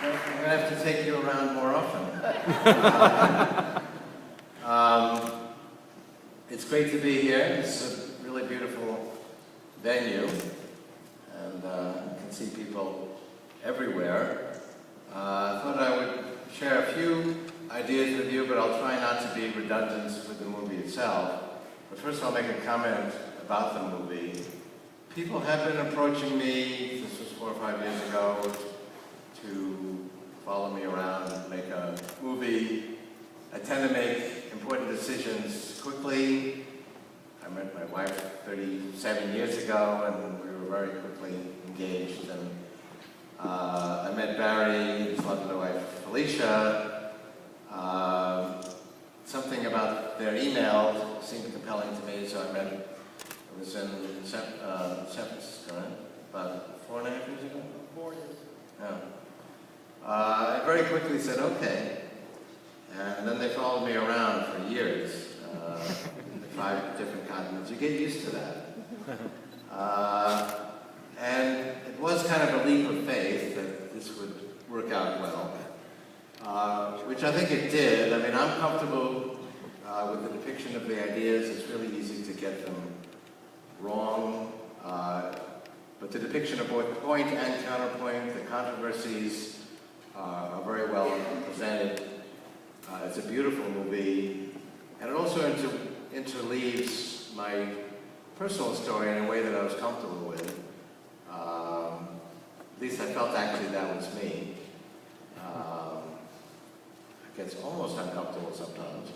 I'm going to have to take you around more often. It's great to be here. This is a really beautiful venue, and you can see people everywhere. I thought I would share a few ideas with you, but I'll try not to be redundant with the movie itself. But first I'll make a comment about the movie. People have been approaching me, this was 4 or 5 years ago, to follow me around and make a movie. I tend to make important decisions quickly. I met my wife 37 years ago, and we were very quickly engaged. And I met Barry, his lovely wife Felicia. Something about their email seemed compelling to me, so I met. It was in San Francisco, right? About 4.5 years ago? 4 years. Yeah. I very quickly said, okay. And then they followed me around for years, 5 different continents. You get used to that. And it was kind of a leap of faith that this would work out well, which I think it did. I mean, I'm comfortable with the depiction of the ideas. It's really easy to get them wrong. But the depiction of both point and counterpoint, the controversies are very well presented. It's a beautiful movie, and it also interleaves my personal story in a way that I was comfortable with. At least I felt actually that was me. It gets almost uncomfortable sometimes.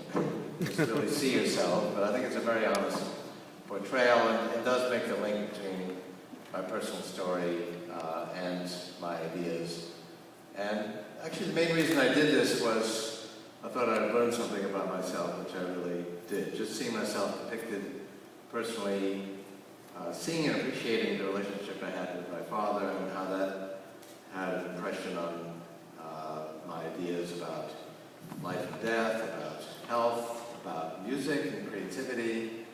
You just really see yourself, but I think it's a very honest portrayal, and it does make the link between my personal story and my ideas. And actually the main reason I did this was I thought I'd learn something about myself, which I really did. Just seeing myself depicted personally, seeing and appreciating the relationship I had with my father and how that had an impression on my ideas about life and death, about health, about music and creativity.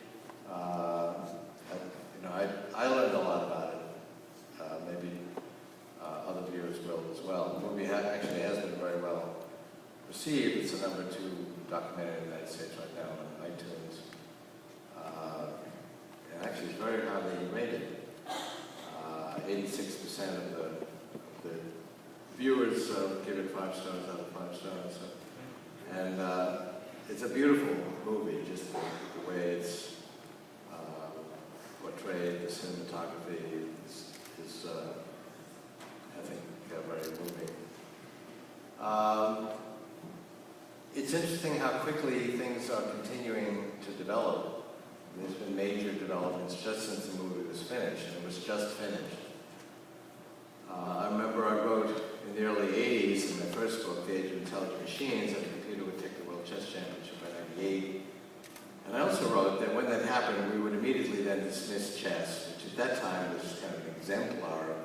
I learned a lot about it. Maybe other viewers will as well. The movie actually has been very well received. It's the #2 documentary in the United States right now on iTunes. And actually it's very highly rated. 86% of the viewers give it 5 stars out of 5 stars. So. And it's a beautiful movie, just the way it's portrayed, the cinematography is I think, very moving. It's interesting how quickly things are continuing to develop. There's been major developments just since the movie was finished, and it was just finished. I remember I wrote in the early 80s, in my first book, The Age of Intelligent Machines, that a computer would take the World Chess Championship by '98. And I also wrote that when that happened, we would immediately then dismiss chess, which at that time was kind of an exemplar of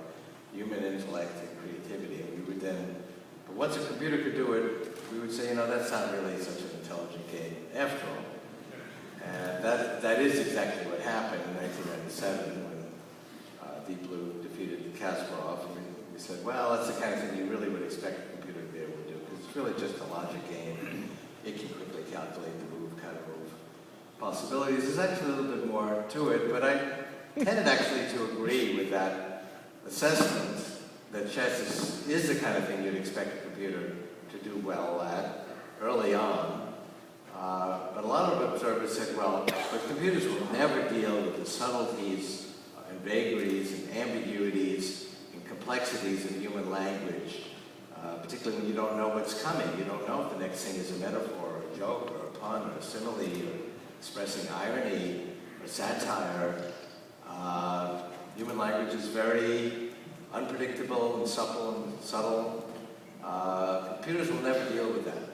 human intellect and creativity. And we would then, but once a computer could do it, we would say, that's not really such an intelligent game after all. And that is exactly what happened in 1997 when Deep Blue defeated Kasparov. And we said, well, that's the kind of thing you really would expect a computer to be able to do, because it's really just a logic game. It can quickly calculate the move, kind of move possibilities. There's actually a little bit more to it, but I tended actually to agree with that assessment that chess is the kind of thing you'd expect a computer to do well at early on. But a lot of observers said, well, but computers will never deal with the subtleties and vagaries and ambiguities and complexities of human language, particularly when you don't know what's coming. You don't know if the next thing is a metaphor or a joke or a pun or a simile or expressing irony or satire. Human language is very unpredictable and supple and subtle. Computers will never deal with that.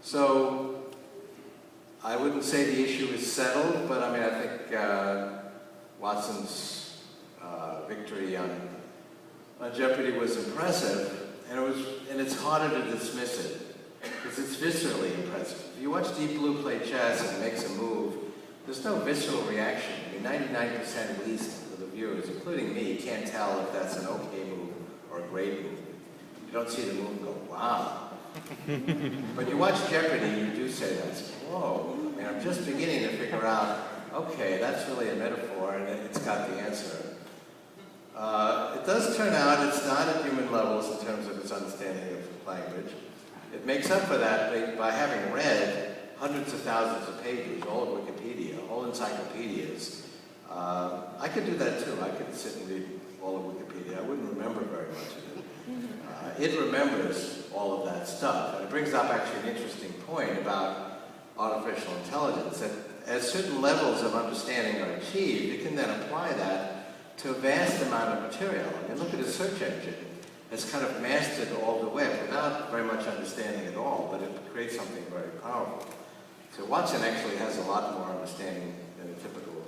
So I wouldn't say the issue is settled, but I think Watson's victory on Jeopardy was impressive, and it's harder to dismiss it because it's viscerally impressive. If you watch Deep Blue play chess and it makes a move, there's no visceral reaction. 99% at least of the viewers, including me, can't tell if that's an okay move or a great move. You don't see the movie and go, wow. When you watch Jeopardy, you do say that. Whoa, I mean, I'm just beginning to figure out, okay, that's really a metaphor, and it's got the answer. It does turn out it's not at human levels in terms of its understanding of language. It makes up for that by having read hundreds of thousands of pages, all of Wikipedia, whole encyclopedias. I could do that too. I could sit and read all of Wikipedia. I wouldn't remember very much of it. It remembers all of that stuff. And it brings up actually an interesting point about artificial intelligence, that as certain levels of understanding are achieved, it can then apply that to a vast amount of material. I mean, look at a search engine. It's kind of mastered all the web without very much understanding at all, but it creates something very powerful. So Watson actually has a lot more understanding than a typical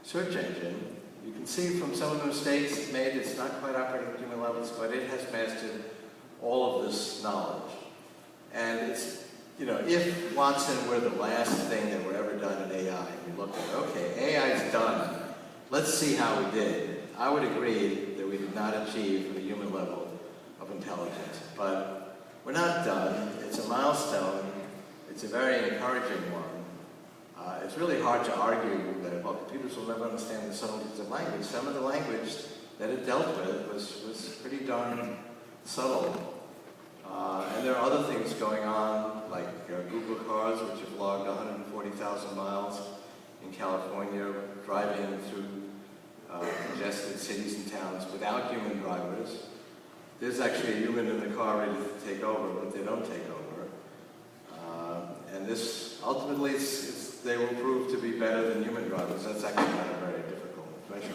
search engine. You can see from some of the mistakes it's made, it's not quite operating at human levels, but it has mastered all of this knowledge. And it's, you know, if Watson were the last thing that were ever done in AI, we looked at, okay, AI is done. Let's see how we did. I would agree that we did not achieve the human level of intelligence. But we're not done. It's a milestone. It's a very encouraging one. It's really hard to argue that, well, computers will never understand the subtleties of language. Some of the language that it dealt with was pretty darn subtle. And there are other things going on, like Google cars, which have logged 140,000 miles in California, driving through congested cities and towns without human drivers. There's actually a human in the car ready to take over, but they don't take over. And this, ultimately, they will prove to be better than human drivers. That's actually not a very difficult measure.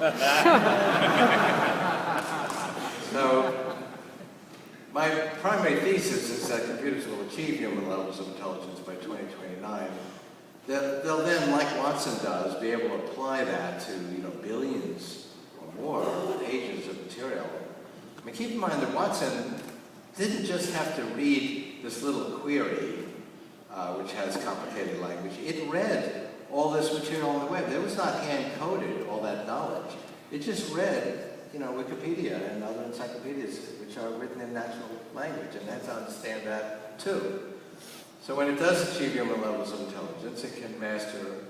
So, my primary thesis is that computers will achieve human levels of intelligence by 2029. They'll then, like Watson does, be able to apply that to, you know, billions or more pages of material. I mean, keep in mind that Watson didn't just have to read this little query, which has complicated language. It read all this material on the web. It was not hand-coded, all that knowledge. It just read, you know, Wikipedia and other encyclopedias, which are written in natural language, and it has to understand that too. So when it does achieve human levels of intelligence, it can master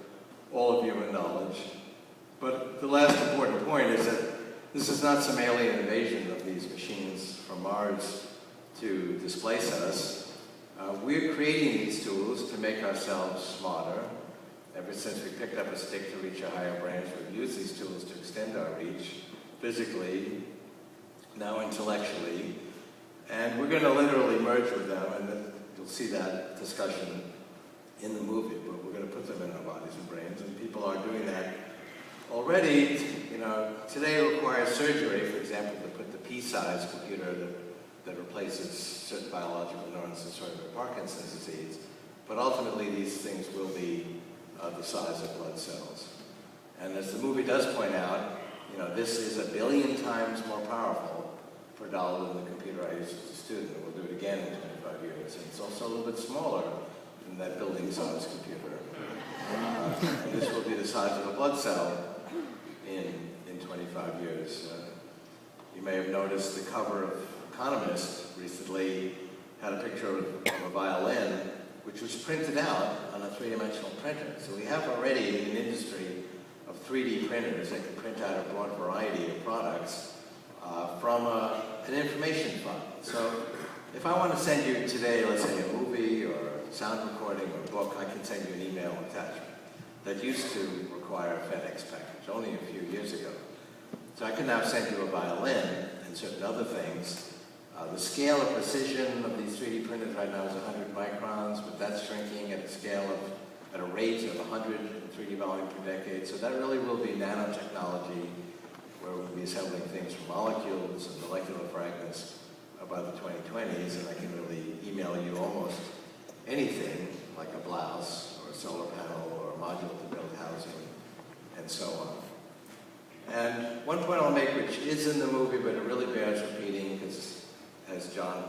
all of human knowledge. But the last important point is that this is not some alien invasion of these machines from Mars to displace us. We're creating these tools to make ourselves smarter. Ever since we picked up a stick to reach a higher branch, we've used these tools to extend our reach physically, now intellectually. And we're going to literally merge with them, and you'll see that discussion in the movie, but we're going to put them in our bodies and brains, and people are doing that already. You know, today it requires surgery, for example, to put the pea-sized computer that replaces certain biological neurons in sort of Parkinson's disease. But ultimately, these things will be the size of blood cells. And as the movie does point out, you know, this is 1 billion times more powerful per dollar than the computer I used as a student. And we'll do it again in 25 years. And it's also a little bit smaller than that building-size computer. And this will be the size of a blood cell in 25 years. You may have noticed the cover of Economist recently had a picture of a violin, which was printed out on a three-dimensional printer. So we have already an industry of 3D printers that can print out a broad variety of products from an information fund. So if I want to send you today, let's say, a movie or a sound recording or a book, I can send you an email attachment. That used to require a FedEx package only a few years ago. So I can now send you a violin and certain other things. The scale of precision of these 3D printers right now is 100 microns, but that's shrinking at a rate of 100 in 3D volume per decade. So that really will be nanotechnology, where we'll be assembling things from molecules and molecular fragments by the 2020s, and I can really email you almost anything, like a blouse or a solar panel or a module to build housing, and so on. And one point I'll make, which is in the movie, but it really bears repeating, because as John